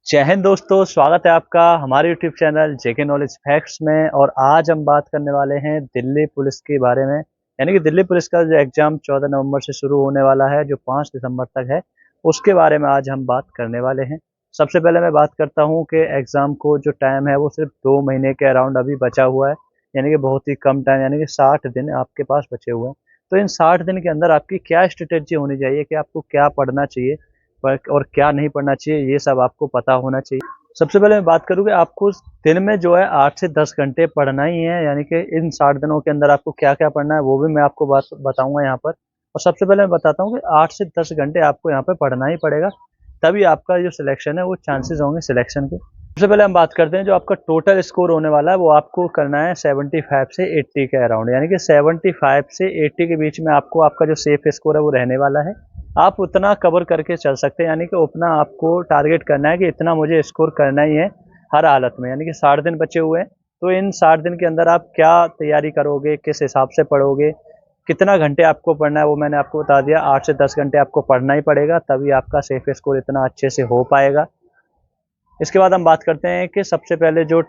जय हिंद दोस्तों, स्वागत है आपका हमारे यूट्यूब चैनल जेके नॉलेज फैक्ट्स में। और आज हम बात करने वाले हैं दिल्ली पुलिस के बारे में। यानी कि दिल्ली पुलिस का जो एग्ज़ाम 14 नवंबर से शुरू होने वाला है, जो 5 दिसंबर तक है, उसके बारे में आज हम बात करने वाले हैं। सबसे पहले मैं बात करता हूं कि एग्ज़ाम को जो टाइम है वो सिर्फ 2 महीने के अराउंड अभी बचा हुआ है। यानी कि बहुत ही कम टाइम, यानी कि 60 दिन आपके पास बचे हुए हैं। तो इन 60 दिन के अंदर आपकी क्या स्ट्रेटेजी होनी चाहिए कि आपको क्या पढ़ना चाहिए और क्या नहीं पढ़ना चाहिए, ये सब आपको पता होना चाहिए। सबसे पहले मैं बात करूँ कि आपको दिन में जो है 8 से 10 घंटे पढ़ना ही है। यानी कि इन 60 दिनों के अंदर आपको क्या-क्या पढ़ना है वो भी मैं आपको बात बताऊँगा यहाँ पर। और सबसे पहले मैं बताता हूँ कि 8 से 10 घंटे आपको यहाँ पे पढ़ना ही पड़ेगा, तभी आपका जो सिलेक्शन है वो चांसेस होंगे सिलेक्शन के। सबसे पहले हम बात करते हैं जो आपका टोटल स्कोर होने वाला है वो आपको करना है 75 से 80 के अराउंड। यानी कि 75 से 80 के बीच में आपको आपका जो सेफ स्कोर है वो रहने वाला है। आप उतना कवर करके चल सकते हैं, यानी कि उतना आपको टारगेट करना है कि इतना मुझे स्कोर करना ही है हर हालत में। यानी कि 60 दिन बचे हुए हैं, तो इन 60 दिन के अंदर आप क्या तैयारी करोगे, किस हिसाब से पढ़ोगे, कितना घंटे आपको पढ़ना है वो मैंने आपको बता दिया। 8 से 10 घंटे आपको पढ़ना ही पड़ेगा, तभी आपका सेफ स्कोर इतना अच्छे से हो पाएगा। इसके बाद हम बात करते हैं कि सबसे पहले जो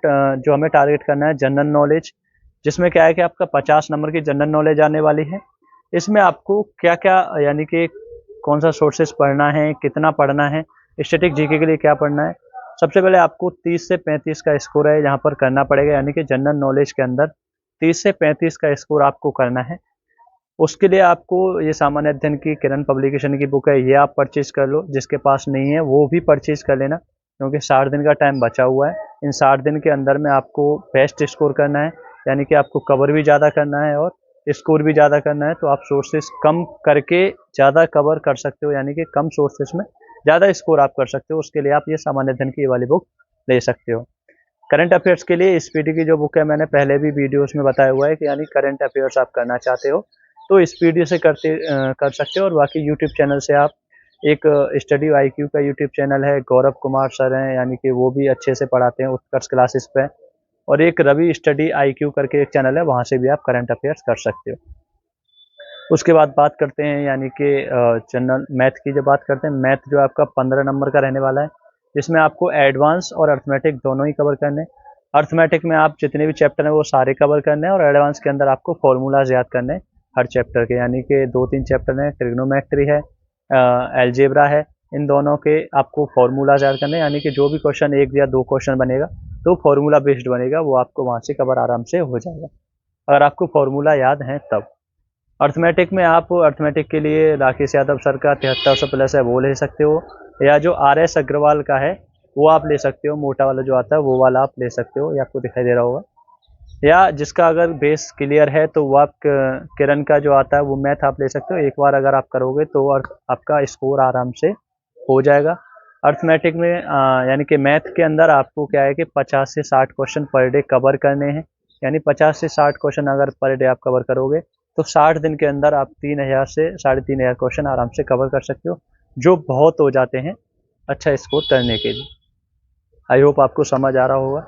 हमें टारगेट करना है जनरल नॉलेज, जिसमें क्या है कि आपका 50 नंबर की जनरल नॉलेज आने वाली है। इसमें आपको क्या-क्या, यानी कि कौन सा सोर्सेस पढ़ना है, कितना पढ़ना है, स्टैटिक जीके के लिए क्या पढ़ना है। सबसे पहले आपको 30 से 35 का स्कोर है यहाँ पर करना पड़ेगा। यानी कि जनरल नॉलेज के अंदर 30 से 35 का स्कोर आपको करना है। उसके लिए आपको ये सामान्य अध्ययन की किरण पब्लिकेशन की बुक है, ये आप परचेज कर लो। जिसके पास नहीं है वो भी परचेज कर लेना, क्योंकि 60 दिन का टाइम बचा हुआ है। इन 60 दिन के अंदर में आपको बेस्ट स्कोर करना है, यानी कि आपको कवर भी ज़्यादा करना है और स्कोर भी ज़्यादा करना है। तो आप सोर्सेस कम करके ज़्यादा कवर कर सकते हो, यानी कि कम सोर्सेस में ज़्यादा स्कोर आप कर सकते हो। उसके लिए आप ये सामान्य अध्ययन की ये वाली बुक ले सकते हो। करंट अफेयर्स के लिए स्पीडी की जो बुक है, मैंने पहले भी वीडियोस में बताया हुआ है कि यानी करंट अफेयर्स आप करना चाहते हो तो स्पीडी से कर सकते हो। और बाकी यूट्यूब चैनल से आप एक स्टडी आईक्यू का यूट्यूब चैनल है, गौरव कुमार सर हैं, यानी कि वो भी अच्छे से पढ़ाते हैं उत्कर्ष क्लासेस पे। और एक रवि स्टडी आईक्यू करके एक चैनल है, वहाँ से भी आप करंट अफेयर्स कर सकते हो। उसके बाद बात करते हैं यानी कि जनरल मैथ की। जब बात करते हैं मैथ, जो आपका 15 नंबर का रहने वाला है, जिसमें आपको एडवांस और अर्थमेटिक दोनों ही कवर करने हैं। अर्थमेटिक में आप जितने भी चैप्टर हैं वो सारे कवर करने हैं, और एडवांस के अंदर आपको फॉर्मूलाज याद करने हैं हर चैप्टर के। यानी कि 2-3 चैप्टर हैं, ट्रिग्नोमेट्री है, एलजेब्रा है। इन दोनों के आपको फॉर्मूलाज याद करने हैं, यानी कि जो भी क्वेश्चन 1 या 2 क्वेश्चन बनेगा तो फार्मूला बेस्ड बनेगा, वो आपको वहाँ से कवर आराम से हो जाएगा अगर आपको फार्मूला याद है तब। अर्थमेटिक में आप अर्थमेटिक के लिए राकेश यादव सर का 7300 प्लस है वो ले सकते हो, या जो RS अग्रवाल का है वो आप ले सकते हो। मोटा वाला जो आता है वो वाला आप ले सकते हो, ये आपको दिखाई दे रहा होगा। या जिसका अगर बेस क्लियर है तो वो आप किरण का जो आता है वो मैथ आप ले सकते हो। एक बार अगर आप करोगे तो आपका स्कोर आराम से हो जाएगा। अर्थमेटिक में यानी कि मैथ के अंदर आपको क्या है कि 50 से 60 क्वेश्चन पर डे कवर करने हैं। यानी 50 से 60 क्वेश्चन अगर पर डे आप कवर करोगे तो 60 दिन के अंदर आप 3000 से 3500 क्वेश्चन आराम से कवर कर सकते हो, जो बहुत हो जाते हैं अच्छा स्कोर करने के लिए। आई होप आपको समझ आ रहा होगा।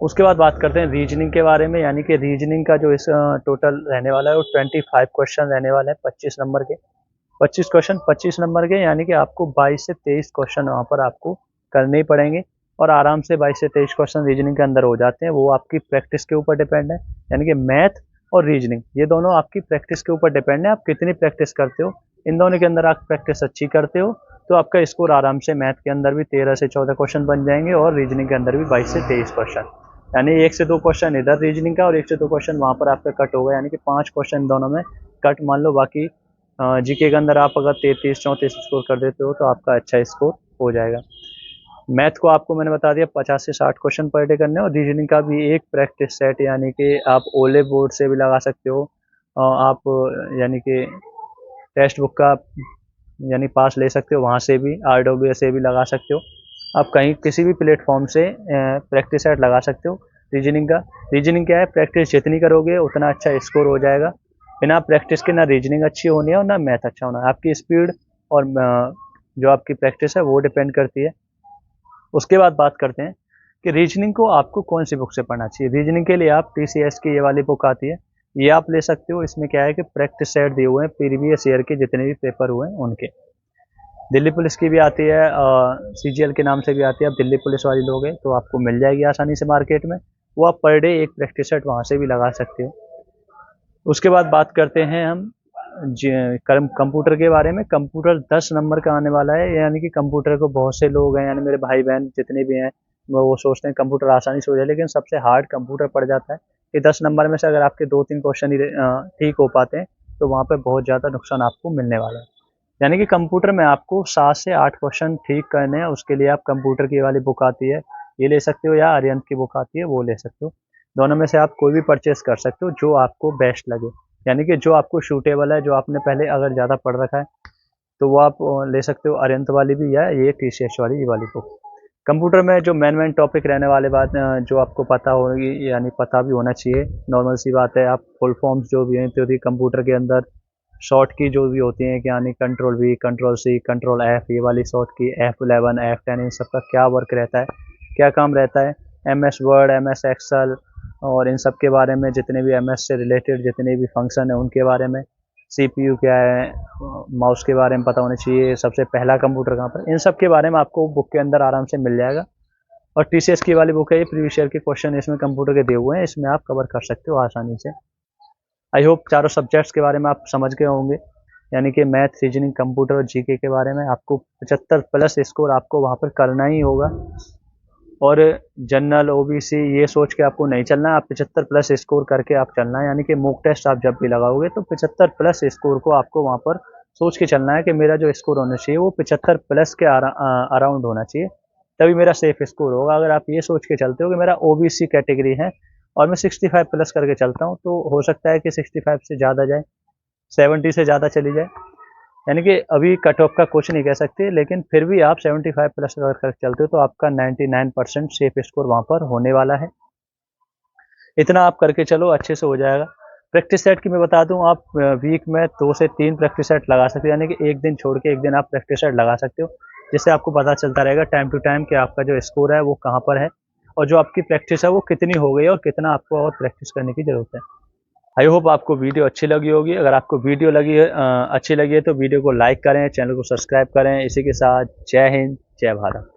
उसके बाद बात करते हैं रीजनिंग के बारे में। यानी कि रीजनिंग का जो इस टोटल रहने वाला है वो 25 क्वेश्चन रहने वाले हैं, 25 नंबर के। 25 क्वेश्चन 25 नंबर के, यानी कि आपको 22 से 23 क्वेश्चन वहाँ पर आपको करने ही पड़ेंगे। और आराम से 22 से 23 क्वेश्चन रीजनिंग के अंदर हो जाते हैं। वो आपकी प्रैक्टिस के ऊपर डिपेंड है, यानी कि मैथ और रीजनिंग ये दोनों आपकी प्रैक्टिस के ऊपर डिपेंड है, आप कितनी प्रैक्टिस करते हो। इन दोनों के अंदर आप प्रैक्टिस अच्छी करते हो तो आपका स्कोर आराम से मैथ के अंदर भी 13 से 14 क्वेश्चन बन जाएंगे, और रीजनिंग के अंदर भी 22 से 23 क्वेश्चन। यानी 1 से 2 क्वेश्चन इधर रीजनिंग का और 1 से 2 क्वेश्चन वहाँ पर आपका कट होगा, यानी कि 5 क्वेश्चन दोनों में कट मान लो। बाकी जीके के अंदर आप अगर 33-34 स्कोर कर देते हो तो आपका अच्छा स्कोर हो जाएगा। मैथ को आपको मैंने बता दिया 50 से 60 क्वेश्चन पर डे करने, और रीजनिंग का भी एक प्रैक्टिस सेट, यानी कि आप ओले बोर्ड से भी लगा सकते हो। आप यानी कि टेक्स्ट बुक का यानी पास ले सकते हो, वहाँ से भी RWA से भी लगा सकते हो। आप कहीं किसी भी प्लेटफॉर्म से प्रैक्टिस सेट लगा सकते हो रीजनिंग का। रीजनिंग क्या है, प्रैक्टिस जितनी करोगे उतना अच्छा स्कोर हो जाएगा। बिना प्रैक्टिस के ना रीजनिंग अच्छी होनी है और ना मैथ अच्छा होना है। आपकी स्पीड और जो आपकी प्रैक्टिस है वो डिपेंड करती है। उसके बाद बात करते हैं कि रीजनिंग को आपको कौन सी बुक से पढ़ना चाहिए। रीजनिंग के लिए आप TCS की ये वाली बुक आती है, ये आप ले सकते हो। इसमें क्या है कि प्रैक्टिस सेट दिए हुए हैं प्रीवियस ईयर के जितने भी पेपर हुए हैं उनके। दिल्ली पुलिस की भी आती है, CGL के नाम से भी आती है। आप दिल्ली पुलिस वाली लोगे तो आपको मिल जाएगी आसानी से मार्केट में। वो आप पर डे एक प्रैक्टिस सेट वहाँ से भी लगा सकते हो। उसके बाद बात करते हैं हम कंप्यूटर के बारे में। कंप्यूटर 10 नंबर का आने वाला है, यानी कि कंप्यूटर को बहुत से लोग हैं, यानी मेरे भाई बहन जितने भी हैं वो सोचते हैं कंप्यूटर आसानी से हो जाए, लेकिन सबसे हार्ड कंप्यूटर पड़ जाता है। कि 10 नंबर में से अगर आपके 2-3 क्वेश्चन ही ठीक हो पाते हैं तो वहाँ पे बहुत ज़्यादा नुकसान आपको मिलने वाला है। यानी कि कंप्यूटर में आपको 7 से 8 क्वेश्चन ठीक करने हैं। उसके लिए आप कंप्यूटर की वाली बुक आती है, ये ले सकते हो, या अरिहंत की बुक आती है, वो ले सकते हो। दोनों में से आप कोई भी परचेस कर सकते हो जो आपको बेस्ट लगे, यानी कि जो आपको सूटेबल है, जो आपने पहले अगर ज़्यादा पढ़ रखा है तो वो आप ले सकते हो, अरिहंत वाली भी या ये TCS वाली ये वाली बुक। कंप्यूटर में जो मेन टॉपिक रहने वाले बात जो आपको पता होगी, यानी पता भी होना चाहिए, नॉर्मल सी बात है। आप फुल फॉर्म्स जो भी हैं तो कंप्यूटर के अंदर शॉर्ट की जो भी होती हैं कि यानी Ctrl+V, Ctrl+C, Ctrl+F, ये वाली शॉर्ट की F11, F10, इन सब का क्या वर्क रहता है, क्या काम रहता है। MS वर्ड, MS एक्सेल और इन सब के बारे में, जितने भी MS से रिलेटेड जितने भी फंक्शन है उनके बारे में, CPU क्या है, माउस के बारे में पता होना चाहिए, सबसे पहला कंप्यूटर कहाँ पर, इन सब के बारे में आपको बुक के अंदर आराम से मिल जाएगा। और TCS की वाली बुक है, ये प्रीवियस ईयर के क्वेश्चन इसमें कंप्यूटर के दिए हुए हैं, इसमें आप कवर कर सकते हो आसानी से। आई होप चारों सब्जेक्ट्स के बारे में आप समझ गए होंगे, यानी कि मैथ, रीजनिंग, कंप्यूटर और GK के बारे में। आपको 75+ स्कोर आपको वहाँ पर करना ही होगा। और जनरल, OBC ये सोच के आपको नहीं चलना है, आप 75+ स्कोर करके आप चलना है। यानी कि मॉक टेस्ट आप जब भी लगाओगे तो 75+ स्कोर को आपको वहाँ पर सोच के चलना है कि मेरा जो स्कोर होना चाहिए वो 75+ के अराउंड होना चाहिए, तभी मेरा सेफ स्कोर होगा। अगर आप ये सोच के चलते हो कि मेरा OBC कैटेगरी है और मैं 65+ करके चलता हूँ, तो हो सकता है कि 65 से ज़्यादा जाए, 70 से ज़्यादा चली जाए। यानी कि अभी कट ऑफ का कुछ नहीं कह सकते, लेकिन फिर भी आप 75+ अगर कर चलते हो तो आपका 99% सेफ स्कोर वहाँ पर होने वाला है। इतना आप करके चलो, अच्छे से हो जाएगा। प्रैक्टिस सेट की मैं बता दूं, आप वीक में 2 से 3 प्रैक्टिस सेट लगा सकते हो, यानी कि एक दिन छोड़ के एक दिन आप प्रैक्टिस सेट लगा सकते हो, जिससे आपको पता चलता रहेगा टाइम टू टाइम कि आपका जो स्कोर है वो कहाँ पर है और जो आपकी प्रैक्टिस है वो कितनी हो गई है और कितना आपको और प्रैक्टिस करने की ज़रूरत है। आई होप आपको वीडियो अच्छी लगी होगी। अगर आपको वीडियो अच्छी लगी है तो वीडियो को लाइक करें, चैनल को सब्सक्राइब करें। इसी के साथ जय हिंद, जय भारत।